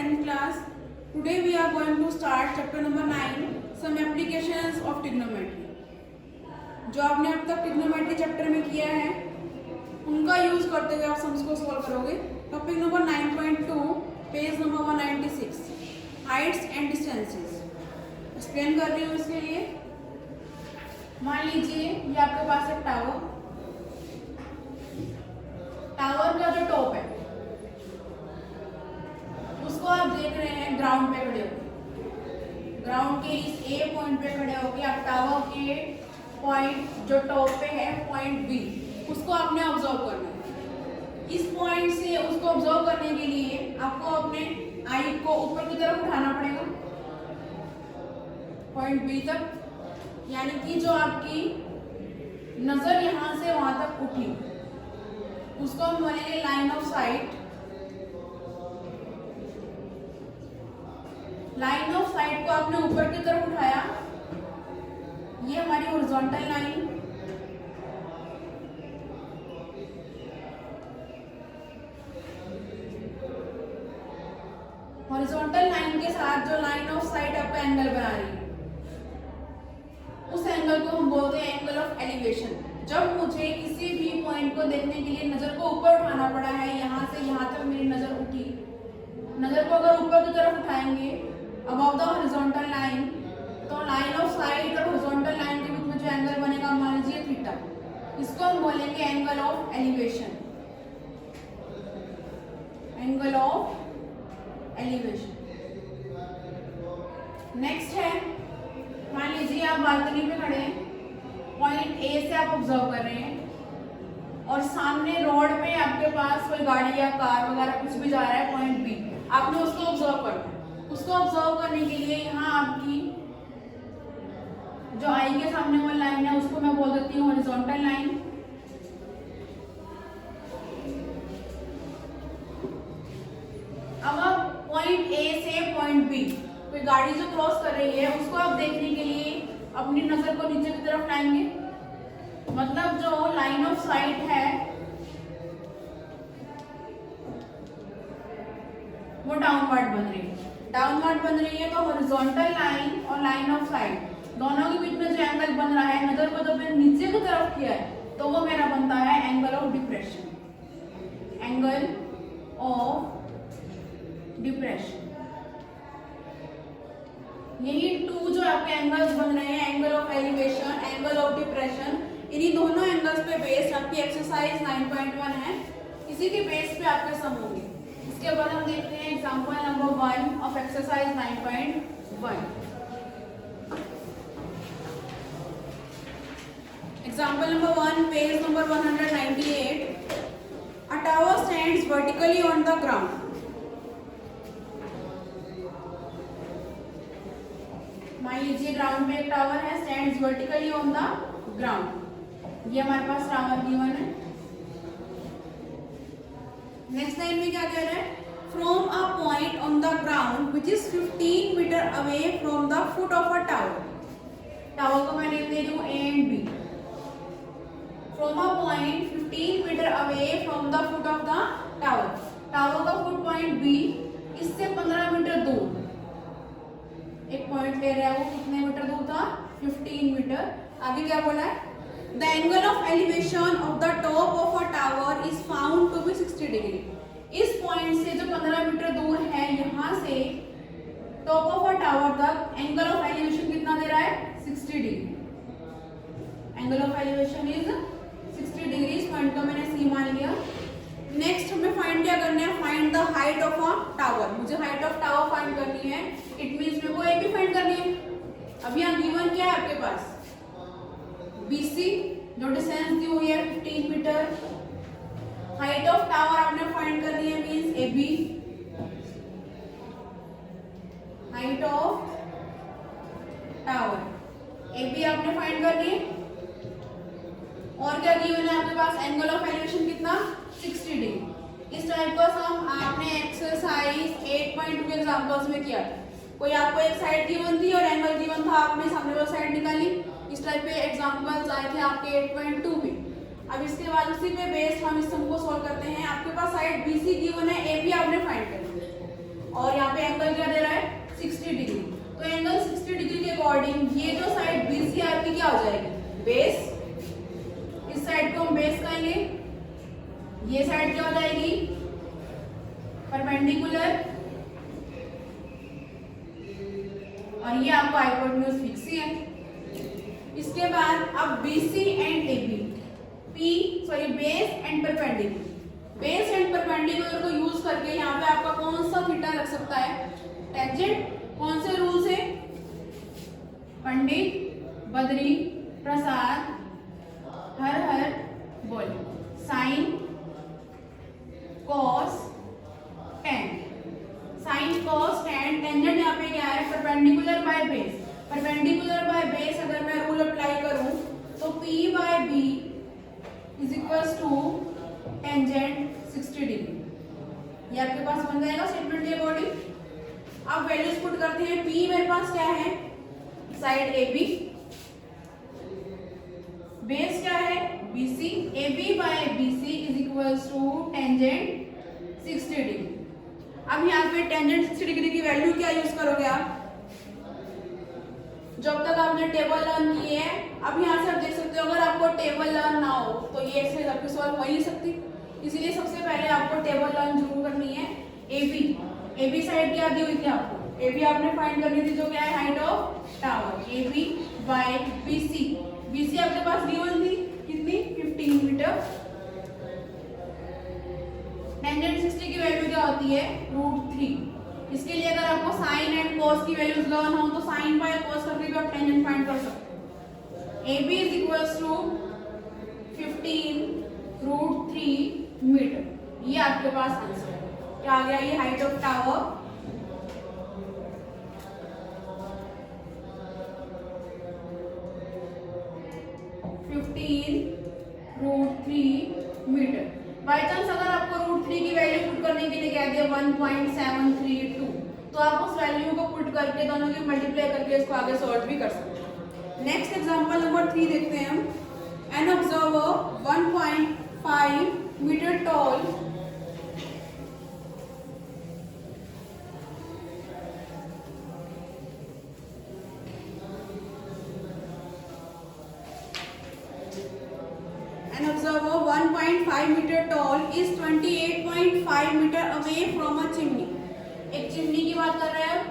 10th class. Today we are going to start chapter number 9, some applications of trigonometry. जो आपने अब तक trigonometry chapter में किया है उनका यूज करते हुए आप सम्स को सॉल्व करोगे. Topic number 9.2, page number 196, Heights and distances. Explain कर रही हूँ इसके लिए. मान लीजिए ये आपके पास एक टावर का जो टॉप है उसको आप देख रहे हैं ग्राउंड पे खड़े होकर. ग्राउंड के इस ए पॉइंट पे खड़े होकर आप टावर के पॉइंट जो टॉप पे है पॉइंट बी उसको आपने ऑब्जर्व करना है. इस पॉइंट से उसको ऑब्जर्व करने के लिए आपको अपने आई को ऊपर की तरफ उठाना पड़ेगा पॉइंट बी तक. यानी कि जो आपकी नजर यहां से वहां तक उठी उसको हम बोलेंगे line of site. Line of site को आपने ऊपर की तरफ उठाया, ये हमारी हॉरिजॉन्टल लाइन. हॉरिजॉन्टल लाइन के साथ जो लाइन ऑफ साइट आपका एंगल बना रही है उस एंगल को हम बोलते हैं एंगल ऑफ एलिवेशन. जब मुझे किसी भी पॉइंट को देखने के लिए नजर को ऊपर उठाना पड़ा है, यहाँ से यहाँ तक मेरी नजर उठी, नजर को अगर ऊपर की तरफ उठाएंगे अबव द हॉरिजॉन्टल लाइन, तो लाइन ऑफ साइट और हॉरिजॉन्टल लाइन के बीच में जो एंगल बनेगा मान लीजिए थीटा, इसको हम बोलेंगे angle of elevation. Angle of elevation. Next है, मान लीजिए आप बालकनी पे खड़े हैं, पॉइंट ए से आप ऑब्जर्व कर रहे हैं और सामने रोड पे आपके पास कोई गाड़ी या कार वगैरह कुछ भी जा रहा है पॉइंट बी, आपने उसको ऑब्जर्व करना है. उसको ऑब्जर्व करने के लिए यहाँ आपकी जो आई के सामने वाली लाइन है उसको मैं बोल देती हूँ हॉरिजॉन्टल लाइन. अब आप पॉइंट ए से पॉइंट बी कोई गाड़ी जो क्रॉस कर रही है उसको आप देखने के लिए अपनी नजर को नीचे की तरफ लाएंगे. मतलब जो लाइन ऑफ साइट है वो डाउनवर्ड बन रही है. डाउनवर्ड बन रही है तो हॉरिजॉन्टल लाइन और लाइन ऑफ साइट दोनों के बीच में जो एंगल बन रहा है, नजर को जब मैंने नीचे की तरफ किया है तो वो मेरा बनता है angle of depression. Angle of depression. यही टू जो आपके एंगल्स बन रहे हैं, angle of elevation, angle of depression, इन्हीं दोनों एंगल्स पे बेस्ड आपकी एक्सरसाइज 9.1 है. इसी के बेस पे आपके सम होंगे. इसके बाद हम देखते हैं example number 1 of exercise 9.1. Example number 1, page number 198. A tower stands vertically on the ground. मान लीजिए ग्राउंड में एक टावर है, stands vertically on the ground. ये हमारे पास टावर गिवन है. नेक्स्ट लाइन में क्या कह रहा है, from a point on the ground which is 15 metre away from the foot of a tower. Tower को मैं नेम दे रही हूँ A and B. From a point 15 metre away from the foot of the tower. Tower का foot point B इससे 15 metre दूर एक point ले रहा है, वो कितने मीटर दूर था, 15 मीटर. आगे क्या बोला है, the angle of elevation of the top of a tower is found to be 60 degree. इस पॉइंट से जो 15 मीटर दूर है यहाँ से टॉप ऑफ अ टावर तक एंगल ऑफ एलिवेशन कितना दे रहा है, 60 degree. Angle of elevation is 60 degree. इस पॉइंट को मैंने सी मान लिया. नेक्स्ट हमें फाइंड क्या करना है, find the height of a tower. मुझे हाइट ऑफ टावर फाइंड करनी है. इट मींस मेरे को ए भी फाइंड करनी है. अब यहाँ गिवन क्या है आपके पास, BC जो डिस्टेंस दी हुई है 15 मीटर. हाइट ऑफ टावर आपने फाइंड करनी है, means AB. Height of tower AB आपने फाइंड करनी है. और क्या गिवन है आपके पास, एंगल ऑफ एलिवेशन कितना, 60 डिग्री. इस टाइप का सम आपने एक्सरसाइज 8.2 के एग्जांपल्स में किया था. कोई आपको एक साइड गिवन थी और एंगल गिवन था, आपने सामने वाली साइड निकाली. इस टाइप पे एग्जांपल्स आए थे आपके 8.2 में. अब इसके बाद उसी पे बेस्ड हम इस सम को सॉल्व करते हैं. आपके पास साइड BC गिवन है, AB आपने फाइंड करनी है. और यहाँ पे एंगल क्या दे रहा है 60 डिग्री। तो एंगल 60 डिग्री के अकॉर्डिंग ये जो साइड BC आपकी क्या हो जाएगी बेस, इस साइड को हम बेस कहेंगे, ये साइड क्या हो जाएगी परपेंडिकुलर, और ये आपको हाइपोटेन्यूज फिक्स ही है। इसके बाद अब BC and AB, base and perpendicular, base and perpendicular को यूज करके यहाँ पे आपका कौन सा थीटा लग सकता है टेंजेंट, कौन से रूल से, पंडित बद्री प्रसाद हर हर बोल, sine cos tan, sine cos tan, tangent यहाँ पे क्या है perpendicular by base, perpendicular by base अगर मैं रूल अप्लाई करूं तो P by B is equals to tangent 60 degree, ये आपके पास बन जाएगा स्टेटमेंट के अकॉर्डिंग। अब वैल्यूज पुट करते हैं। P मेरे पास क्या है साइड AB, बेस क्या है BC, AB by BC is equals to tangent 60 degree. अब यहाँ पे टेंजेंट 60 डिग्री की वैल्यू क्या यूज करोगे आप, जब तक आपने टेबल लर्न किए हैं। अब यहाँ से आप देख सकते हो अगर आपको टेबल लर्न ना हो तो ये एक्सरसाइज आपकी सॉल्व हो ही नहीं सकती, इसीलिए सबसे पहले आपको टेबल लर्न जरूर करनी है। AB साइड क्या दी हुई थी आपको, AB आपने फाइंड करनी थी जो क्या है height of tower, AB by BC आपके पास दी हुई थी कितनी 15 मीटर। टेंजेंट 60 की वैल्यू क्या होती है √3। इसके लिए अगर आपको साइन एंड कॉस की वैल्यूज लर्न हो तो साइन बाय कॉस करके भी आप टेंजेंट फाइंड कर सकते हो। AB is equals to 15 √3 metre, ये आपके पास आंसर है। क्या आ गया, ये height of tower √3 metre. By chance अगर आपको √3 की वैल्यू पुट करने के लिए कह दिया 1.732 तो आप उस वैल्यू को पुट करके दोनों की मल्टीप्लाई करके इसको आगे सॉल्व भी कर सकते हैं। नेक्स्ट एग्जांपल नंबर 3 देखते हैं हम। An observer 1.5 metre tall An observer 1.5 meter tall is 28.5 meter away from a chimney. एक चिमनी की बात कर रहे हैं।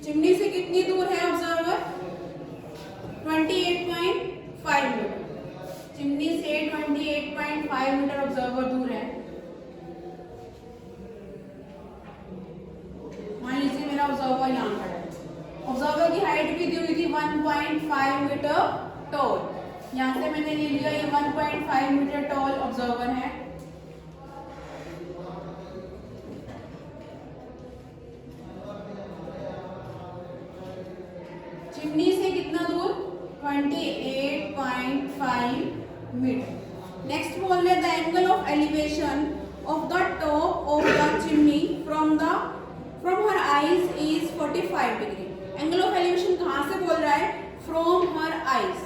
चिमनी से कितनी दूर है ऑब्जर्वर 28.5 मीटर। चिमनी से 28.5 मीटर ऑब्जर्वर दूर है। मान लीजिए मेरा ऑब्जर्वर यहाँ खड़ा है। ऑब्जर्वर की हाइट भी दी हुई थी 1.5 मीटर टॉल। यहाँ से मैंने ले लिया ये 1.5 मीटर टॉल ऑब्जर्वर है। चिमनी से कितना दूर 28.5 मीटर। नेक्स्ट बोल रहे the angle of elevation of the top of the chimney from her eyes is 45 degree. Angle of elevation कहाँ से बोल रहा है फ्रॉम हर आईज।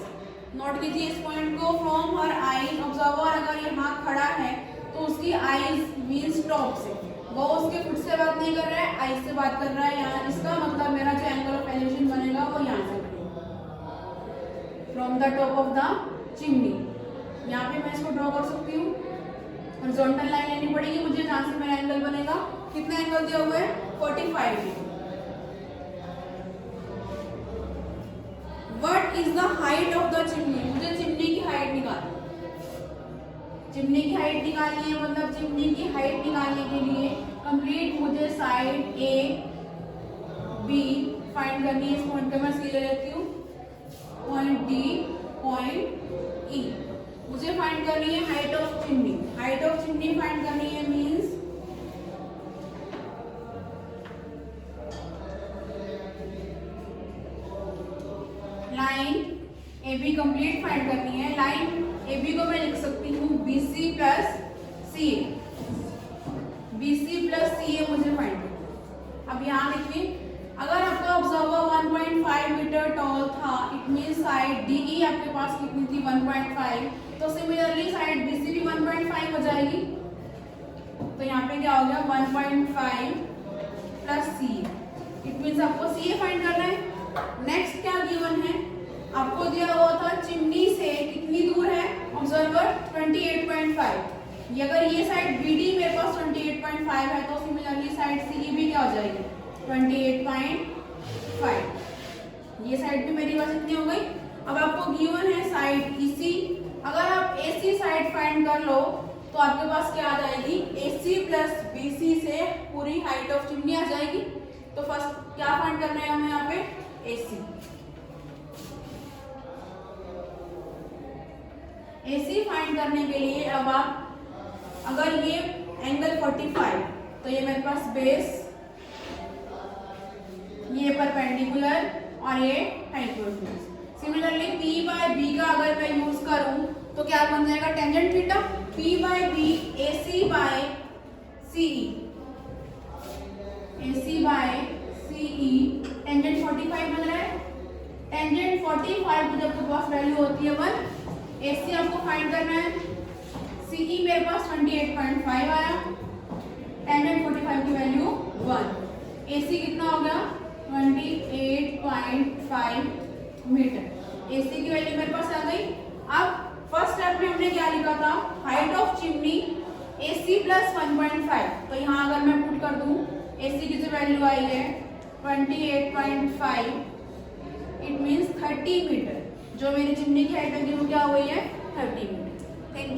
नोट कीजिए इस पॉइंट को, फ्रॉम हर आईज। ऑब्जर्वर अगर यहाँ खड़ा है तो उसकी आईज मींस टॉप से, वो उसके फुट से बात नहीं कर रहा है, आईज से बात कर रहा है। यहाँ इसका मतलब मेरा जो एंगल ऑफ एलिवेशन बनेगा वो यहाँ से from the top of the chimney. यहाँ पे मैं इसको ड्रॉ कर सकती हूँ। हॉरिजॉन्टल लाइन लेनी पड़ेगी मुझे जहाँ से मेरा एंगल बनेगा। कितना एंगल दिया हुआ है 45 degree. What is the height of the chimney? मुझे चिमनी की हाइट निकालनी है। चिमनी की हाइट निकालनी है मतलब चिमनी की हाइट निकालने के लिए कंप्लीट मुझे साइड ए बी फाइंड करनी है। इस पॉइंट पे मैं सी ले लेती हूँ, पॉइंट डी, पॉइंट ई। मुझे फाइंड करनी है height of chimney. Height of chimney find करनी है means line A B complete find करनी है। लाइन ए बी को मैं लिख सकती हूँ BC प्लस सी ए। BC प्लस सी ए मुझे फाइंड करना। अब यहाँ देखिए अगर आपका ऑब्जर्वर 1.5 मीटर टॉल था, इट मीन साइड DE आपके पास कितनी थी 1.5, तो सिमिलरली साइड BC भी 1.5 हो जाएगी। तो यहाँ पे क्या हो गया 1.5 प्लस CA, इट मीन्स आपको CA फाइंड करना है। नेक्स्ट क्या गिवन है, आपको दिया हुआ था चिमनी से कितनी दूर है ऑब्जर्वर 28.5। ये अगर ये साइड BD मेरे पास 28.5 है तो सिमिलरली साइड CE भी क्या हो जाएगी 28.5। ये साइड भी मेरी पास इतनी हो गई। अब आपको गिवन है साइड EC, अगर आप AC साइड फाइंड कर लो तो आपके पास क्या आ जाएगी AC प्लस BC से पूरी हाइट ऑफ चिमनी आ जाएगी। तो फर्स्ट क्या फाइंड करना है हमें यहाँ पे AC फाइंड करने के लिए अब आप अगर ये एंगल 45 तो ये मेरे पास बेस, ये परपेंडिकुलर और ये hypotenuse. Similarly P by B का अगर मैं यूज करूं तो क्या बन जाएगा tangent theta, P by B AC by CE, AC by CE tangent 45 बन रहा है। टेंजेंट 45 तो जब तो पास वैल्यू होती है 1, AC आपको फाइंड करना है, CE मेरे पास 28.5 आया, टेंजेंट 45 की वैल्यू 1, AC कितना हो गया 28.5 मीटर, AC की वैल्यू मेरे पास आ गई। अब फर्स्ट स्टेप में हमने क्या लिखा था height of chimney AC plus 1.5, तो यहाँ अगर मैं पुट कर दूं AC की जो वैल्यू आई है 28.5, इट मीन्स 30 मीटर। जो मेरी चिमनी की हाइट होगी वो क्या हुई है 30 मीटर। Thank you.